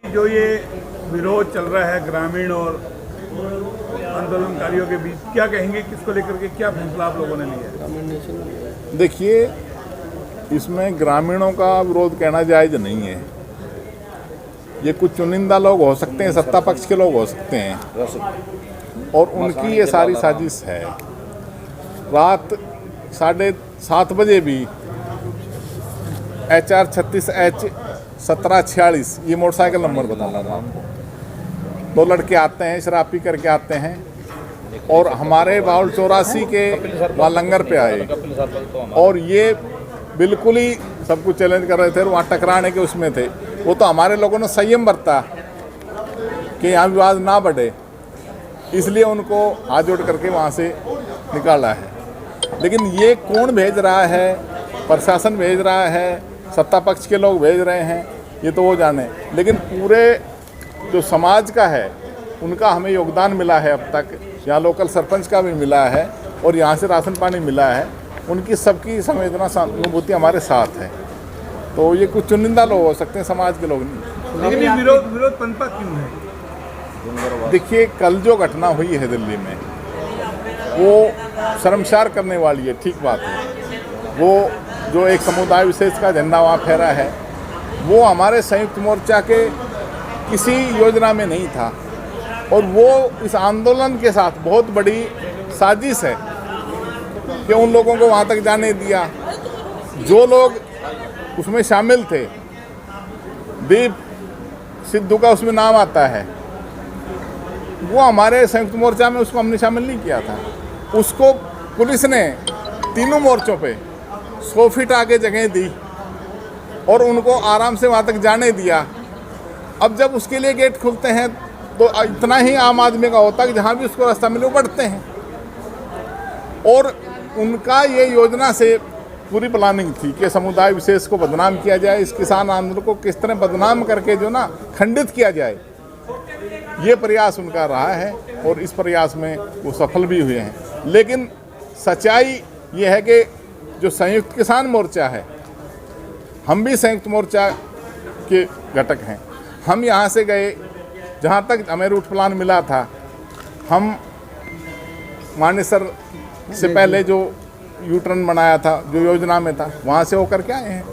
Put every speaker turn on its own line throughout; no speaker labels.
जो ये विरोध चल रहा है ग्रामीण और आंदोलनकारियों के बीच, क्या कहेंगे, किसको लेकर के क्या फैसला आप लोगों ने लिया है?
देखिए, इसमें ग्रामीणों का विरोध कहना जायज़ नहीं है। ये कुछ चुनिंदा लोग हो सकते हैं, सत्ता पक्ष के लोग हो सकते हैं, और उनकी ये सारी साजिश है। रात 7:30 बजे भी HR 36H 1746 ये मोटरसाइकिल नंबर बताना था आपको, 2 लड़के आते हैं, शराब पी करके आते हैं और हमारे बाउल 84 के वहाँ लंगर पे आए और ये बिल्कुल ही सब कुछ चैलेंज कर रहे थे और वहाँ टकराने के उसमें थे। वो तो हमारे लोगों ने संयम बरता कि यहाँ विवाद ना बढ़े, इसलिए उनको हाथ जोड़ करके वहाँ से निकाला है। लेकिन ये कौन भेज रहा है, प्रशासन भेज रहा है, सत्ता पक्ष के लोग भेज रहे हैं, ये तो वो जाने। लेकिन पूरे जो समाज का है उनका हमें योगदान मिला है अब तक। यहाँ लोकल सरपंच का भी मिला है और यहाँ से राशन पानी मिला है। उनकी सबकी संवेदना सहानुभूति हमारे साथ है। तो ये कुछ चुनिंदा लोग हो सकते हैं, समाज के लोग नहीं।
लेकिन ये विरोध पनपा क्यों है?
देखिए, कल जो घटना हुई है दिल्ली में वो शर्मसार करने वाली है, ठीक बात है। वो जो एक समुदाय विशेष का झंडा वहाँ फहरा है, वो हमारे संयुक्त मोर्चा के किसी योजना में नहीं था और वो इस आंदोलन के साथ बहुत बड़ी साजिश है कि उन लोगों को वहाँ तक जाने दिया। जो लोग उसमें शामिल थे, दीप सिद्धू का उसमें नाम आता है, वो हमारे संयुक्त मोर्चा में उसको हमने शामिल नहीं किया था। उसको पुलिस ने तीनों मोर्चों पे 100 फीट आगे जगह दी और उनको आराम से वहाँ तक जाने दिया। अब जब उसके लिए गेट खुलते हैं तो इतना ही आम आदमी का होता है कि जहाँ भी उसको रास्ता मिले वो बढ़ते हैं। और उनका ये योजना से पूरी प्लानिंग थी कि समुदाय विशेष को बदनाम किया जाए, इस किसान आंदोलन को किस तरह बदनाम करके जो ना खंडित किया जाए, ये प्रयास उनका रहा है और इस प्रयास में वो सफल भी हुए हैं। लेकिन सच्चाई ये है कि जो संयुक्त किसान मोर्चा है, हम भी संयुक्त मोर्चा के घटक हैं। हम यहाँ से गए, जहाँ तक हमें रूट प्लान मिला था, हम मानेसर से पहले जो U-टर्न बनाया था, जो योजना में था, वहाँ से होकर के आए हैं।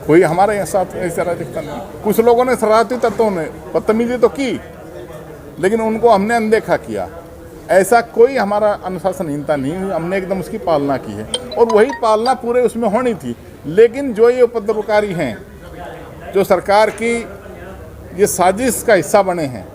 कोई हमारे साथ ऐसा दिखता नहीं। कुछ लोगों ने शरारती तत्वों ने बदतमीजी तो की, लेकिन उनको हमने अनदेखा किया। ऐसा कोई हमारा अनुशासनहीनता नहीं हुई, हमने एकदम उसकी पालना की है और वही पालना पूरे उसमें होनी थी। लेकिन जो ये उपद्रवकारी हैं, जो सरकार की ये साजिश का हिस्सा बने हैं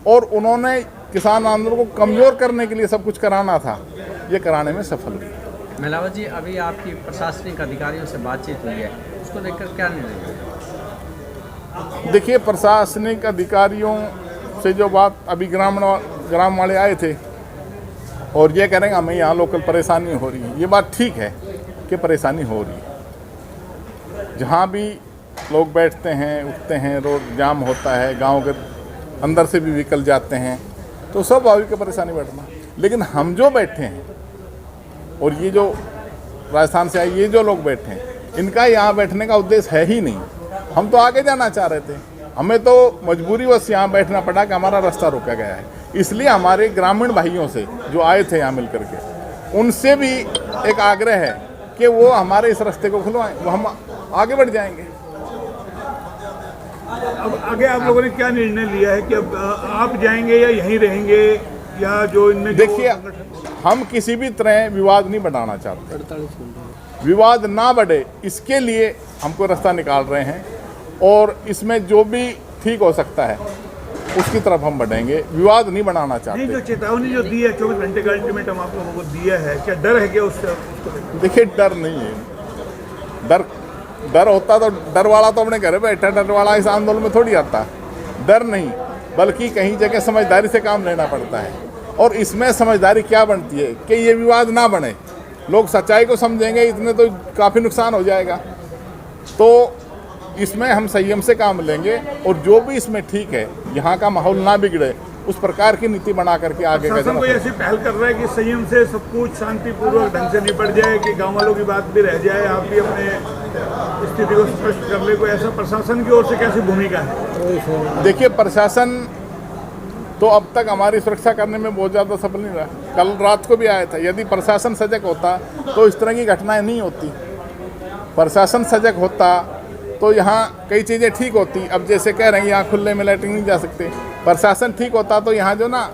और उन्होंने किसान आंदोलन को कमज़ोर करने के लिए सब कुछ कराना था, ये कराने में सफल हुए।
मेलावत जी, अभी आपकी प्रशासनिक अधिकारियों से बातचीत हुई है, उसको लेकर क्या निर्णय?
देखिए, प्रशासनिक अधिकारियों से जो बात, अभी ग्राम वाले आए थे और ये कह रहे हैं हमें यहाँ लोकल परेशानी हो रही है। ये बात ठीक है कि परेशानी हो रही है। जहाँ भी लोग बैठते हैं, उठते हैं, रोड जाम होता है, गांव के अंदर से भी व्हीकल जाते हैं, तो स्वाभाविक है परेशानी बैठना। लेकिन हम जो बैठे हैं और ये जो राजस्थान से आए ये जो लोग बैठे हैं, इनका यहाँ बैठने का उद्देश्य है ही नहीं। हम तो आगे जाना चाह रहे थे, हमें तो मजबूरीवश यहाँ बैठना पड़ा कि हमारा रास्ता रोका गया है। इसलिए हमारे ग्रामीण भाइयों से जो आए थे यहाँ मिल करके, उनसे भी एक आग्रह है कि वो हमारे इस रास्ते को खुलवाएं, वो हम आगे बढ़ जाएंगे।
अब आगे आप लोगों ने क्या निर्णय लिया है कि अब आप जाएंगे या यहीं रहेंगे, या जो इनमें?
देखिए, हम किसी भी तरह विवाद नहीं बढ़ाना चाहते। विवाद ना बढ़े इसके लिए हमको रास्ता निकाल रहे हैं और इसमें जो भी ठीक हो सकता है उसकी तरफ हम बढ़ेंगे। विवाद नहीं बनाना चाहते।
जो चेतावनी जो दी है, 24 घंटे का अल्टीमेटम आप लोगों को दिया है, क्या डर है क्या उससे?
देखिए, डर नहीं है। डर होता तो डर वाला तो अपने घर बैठा, डर वाला इस आंदोलन में थोड़ी आता। डर नहीं, बल्कि कहीं जगह समझदारी से काम लेना पड़ता है। और इसमें समझदारी क्या बनती है कि ये विवाद ना बने, लोग सच्चाई को समझेंगे, इतने तो काफ़ी नुकसान हो जाएगा। तो इसमें हम संयम से काम लेंगे और जो भी इसमें ठीक है, यहाँ का माहौल ना बिगड़े, उस प्रकार की नीति बना करके आगे का
शासन कोई ऐसी पहल कर रहा है कि संयम से सब कुछ शांतिपूर्वक ढंग से निपट जाए, कि गांव वालों की बात भी रह जाए, आप भी अपने स्थिति को स्पष्ट कर ले, कोई ऐसा प्रशासन की ओर से कैसी भूमिका है?
देखिए, प्रशासन तो अब तक हमारी सुरक्षा करने में बहुत ज़्यादा सफल नहीं रहा। कल रात को भी आया था। यदि प्रशासन सजग होता तो इस तरह की घटनाएं नहीं होती। प्रशासन सजग होता तो यहाँ कई चीज़ें ठीक होती। अब जैसे कह रहे हैं यहाँ खुले में लैट्रिन नहीं जा सकते, प्रशासन ठीक होता तो यहाँ जो ना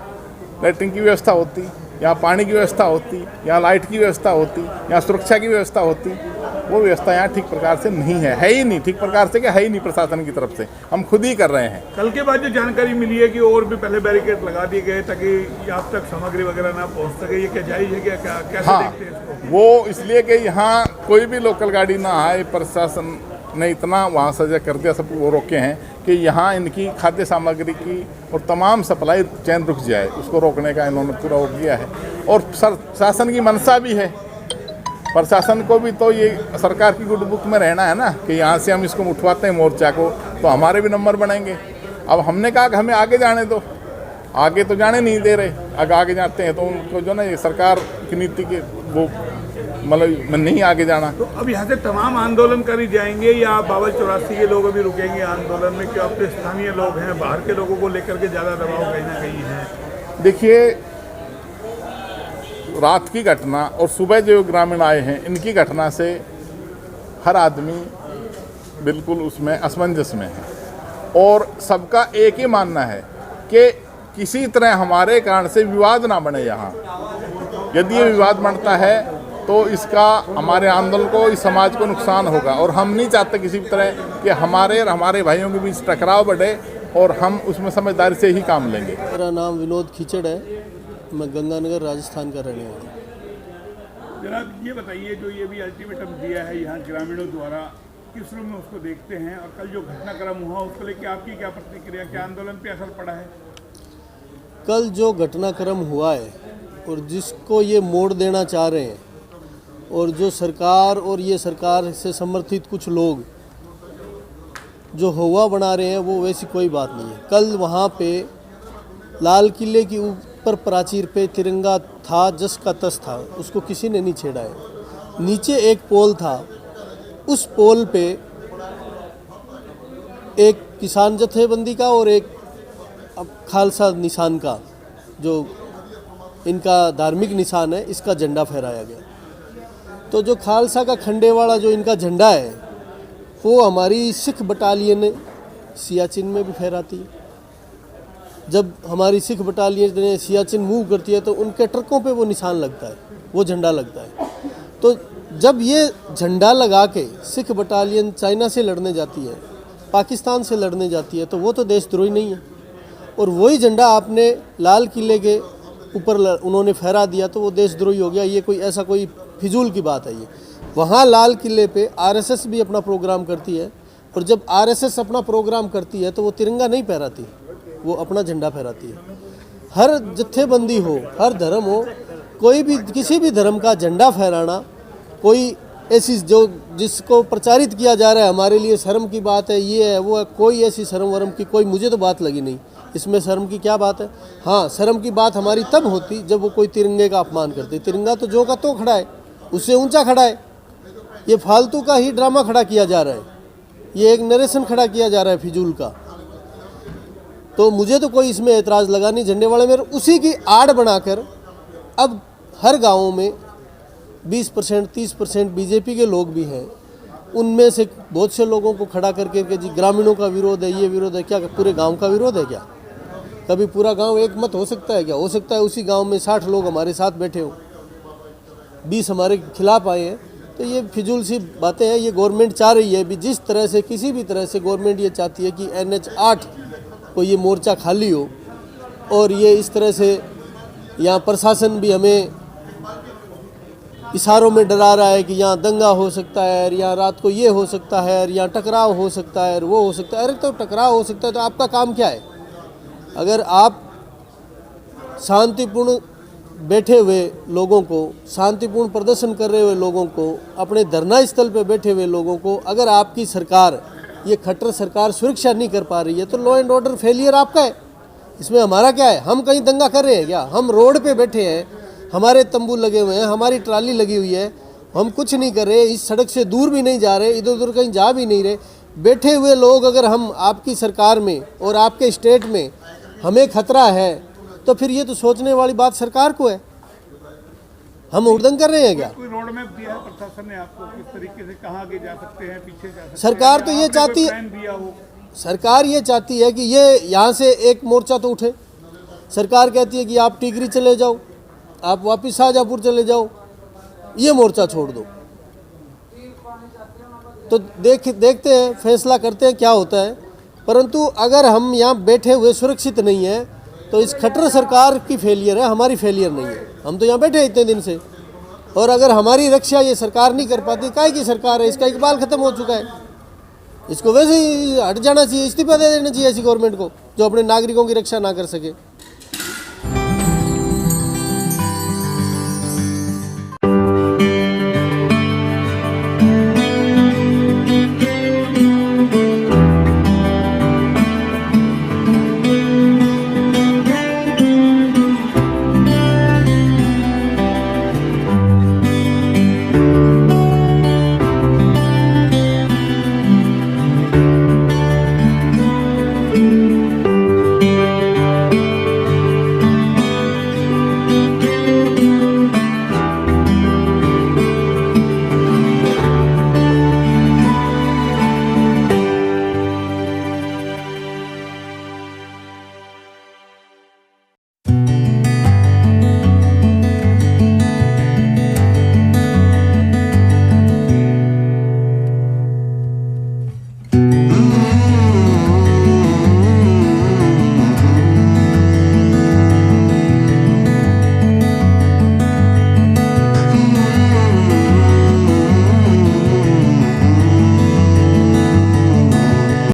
लैट्रिन की व्यवस्था होती, यहाँ पानी की व्यवस्था होती, यहाँ लाइट की व्यवस्था होती, यहाँ सुरक्षा की व्यवस्था होती। वो व्यवस्था यहाँ ठीक प्रकार से नहीं है ही नहीं। ठीक प्रकार से क्या है ही नहीं प्रशासन की तरफ से, हम खुद ही कर रहे हैं।
कल के बाद जो जानकारी मिली है कि और भी पहले बैरिकेड लगा दिए गए ताकि आप तक सामग्री वगैरह ना पहुंच सके, ये क्या जायज़ है? क्या कैसे देखते हैं इसको?
वो इसलिए कि यहाँ कोई भी लोकल गाड़ी ना आए, प्रशासन ने इतना वहाँ सजग कर दिया, सब वो रोके हैं कि यहाँ इनकी खाद्य सामग्री की और तमाम सप्लाई चैन रुक जाए। उसको रोकने का इन्होंने पूरा वो किया है। और शासन की मंशा भी है। प्रशासन को भी तो ये सरकार की गुड बुक में रहना है ना कि यहाँ से हम इसको उठवाते हैं मोर्चा को तो हमारे भी नंबर बनेंगे। अब हमने कहा कि हमें आगे जाने दो, आगे तो जाने नहीं दे रहे। अगर आगे जाते हैं तो उनको जो ना ये सरकार की नीति के वो मतलब नहीं आगे जाना।
तो अब यहाँ से तमाम आंदोलन करी जाएंगे या बाबल 84 के लोग अभी रुकेंगे आंदोलन में? क्या अपने स्थानीय लोग हैं, बाहर के लोगों को लेकर के ज़्यादा दबाव कहीं ना कहीं है?
देखिए, रात की घटना और सुबह जो ग्रामीण आए हैं, इनकी घटना से हर आदमी बिल्कुल उसमें असमंजस में है और सबका एक ही मानना है कि किसी तरह हमारे कारण से विवाद ना बने। यहाँ यदि ये विवाद बनता है तो इसका हमारे आंदोलन को, इस समाज को नुकसान होगा और हम नहीं चाहते किसी भी तरह कि हमारे और हमारे भाइयों के बीच टकराव बढ़े और हम उसमें समझदारी से ही काम लेंगे।
मेरा नाम विनोद खीचड़ है, मैं गंगानगर राजस्थान का रहने वाला हूँ।
जनाब ये बताइए, जो ये भी अल्टीमेटम दिया है यहाँ ग्रामीणों द्वारा, किस रूप में उसको देखते हैं और कल जो घटनाक्रम हुआ उसको लेकर आपकी क्या प्रतिक्रिया, क्या आंदोलन पे असर पड़ा है?
कल जो घटनाक्रम हुआ है और जिसको ये मोड़ देना चाह रहे हैं और जो सरकार और ये सरकार से समर्थित कुछ लोग जो हवा बना रहे हैं, वो वैसी कोई बात नहीं है। कल वहाँ पे लाल किले की ऊपर प्राचीर पे तिरंगा था, जस का तस था, उसको किसी ने नहीं छेड़ा है। नीचे एक पोल था, उस पोल पे एक किसान जथेबंदी का और एक खालसा निशान का, जो इनका धार्मिक निशान है, इसका झंडा फहराया गया। तो जो खालसा का खंडे वाला जो इनका झंडा है, वो हमारी सिख बटालियन सियाचिन में भी फहराती है। जब हमारी सिख बटालियन सियाचिन मूव करती है तो उनके ट्रकों पे वो निशान लगता है, वो झंडा लगता है। तो जब ये झंडा लगा के सिख बटालियन चाइना से लड़ने जाती है, पाकिस्तान से लड़ने जाती है, तो वो तो देशद्रोही नहीं है। और वही झंडा आपने लाल किले के ऊपर उन्होंने फहरा दिया तो वो देशद्रोही हो गया। ये कोई ऐसा कोई फिजूल की बात है ये। वहाँ लाल किले पे आरएसएस भी अपना प्रोग्राम करती है और जब आरएसएस अपना प्रोग्राम करती है तो वो तिरंगा नहीं फहराती, वो अपना झंडा फहराती है। हर जत्थेबंदी हो, हर धर्म हो, कोई भी किसी भी धर्म का झंडा फहराना कोई ऐसी जो जिसको प्रचारित किया जा रहा है हमारे लिए शर्म की बात है, ये है वो है, कोई ऐसी शर्म वरम की कोई मुझे तो बात लगी नहीं। इसमें शर्म की क्या बात है? हाँ, शर्म की बात हमारी तब होती जब वो कोई तिरंगे का अपमान करते। तिरंगा तो जो का तो खड़ा है, उससे ऊंचा खड़ा है। ये फालतू का ही ड्रामा खड़ा किया जा रहा है, ये एक नरेशन खड़ा किया जा रहा है फिजूल का। तो मुझे तो कोई इसमें एतराज़ लगा नहीं। झंडे वाले मेरे उसी की आड़ बनाकर अब हर गाँवों में 20% 30% बीजेपी के लोग भी हैं, उनमें से बहुत से लोगों को खड़ा करके कि जी ग्रामीणों का विरोध है, ये विरोध है। क्या पूरे गांव का विरोध है क्या? कभी पूरा गांव एक मत हो सकता है क्या? हो सकता है उसी गांव में 60 लोग हमारे साथ बैठे हों, 20 हमारे खिलाफ आए हैं। तो ये फिजूल सी बातें हैं। ये गवर्नमेंट चाह रही है भी जिस तरह से किसी भी तरह से गवर्नमेंट ये चाहती है कि NH8 को ये मोर्चा खाली हो और ये इस तरह से यहाँ प्रशासन भी हमें इशारों में डरा रहा है कि यहाँ दंगा हो सकता है, यहाँ रात को ये हो सकता है, यहाँ टकराव हो सकता है, वो हो सकता है। अरे तो टकराव हो सकता है तो आपका काम क्या है? अगर आप शांतिपूर्ण बैठे हुए लोगों को, शांतिपूर्ण प्रदर्शन कर रहे हुए लोगों को, अपने धरना स्थल पे बैठे हुए लोगों को, अगर आपकी सरकार, ये खट्टर सरकार सुरक्षा नहीं कर पा रही है तो लॉ एंड ऑर्डर फेलियर आपका है। इसमें हमारा क्या है? हम कहीं दंगा कर रहे हैं क्या? हम रोड पे बैठे हैं, हमारे तंबू लगे हुए हैं, हमारी ट्राली लगी हुई है, हम कुछ नहीं कर रहे, इस सड़क से दूर भी नहीं जा रहे, इधर उधर कहीं जा भी नहीं रहे। बैठे हुए लोग अगर हम आपकी सरकार में और आपके स्टेट में हमें खतरा है, तो फिर ये तो सोचने वाली बात सरकार को है। हम उड़दंग कर रहे हैं क्या?
कोई रोड मैप दिया है प्रशासन ने आपको किस तरीके से कहाँ आगे जा सकते हैं, पीछे जा सकते हैं?
सरकार तो ये
आपने
चाहती
कोई
है,
प्लान दिया हो?
सरकार ये चाहती है कि ये यहाँ से एक मोर्चा तो उठे। सरकार कहती है कि आप टिकरी चले जाओ, आप वापस शाहजहाँपुर चले जाओ, ये मोर्चा छोड़ दो। तो देखते हैं, फैसला करते हैं क्या होता है। परंतु अगर हम यहाँ बैठे हुए सुरक्षित नहीं हैं, तो इस खट्टर सरकार की फेलियर है, हमारी फेलियर नहीं है। हम तो यहाँ बैठे हैं इतने दिन से, और अगर हमारी रक्षा ये सरकार नहीं कर पाती, काहे की सरकार है? इसका इकबाल खत्म हो चुका है, इसको वैसे ही हट जाना चाहिए, इस्तीफा दे देना चाहिए ऐसी गवर्नमेंट को जो अपने नागरिकों की रक्षा ना कर सके।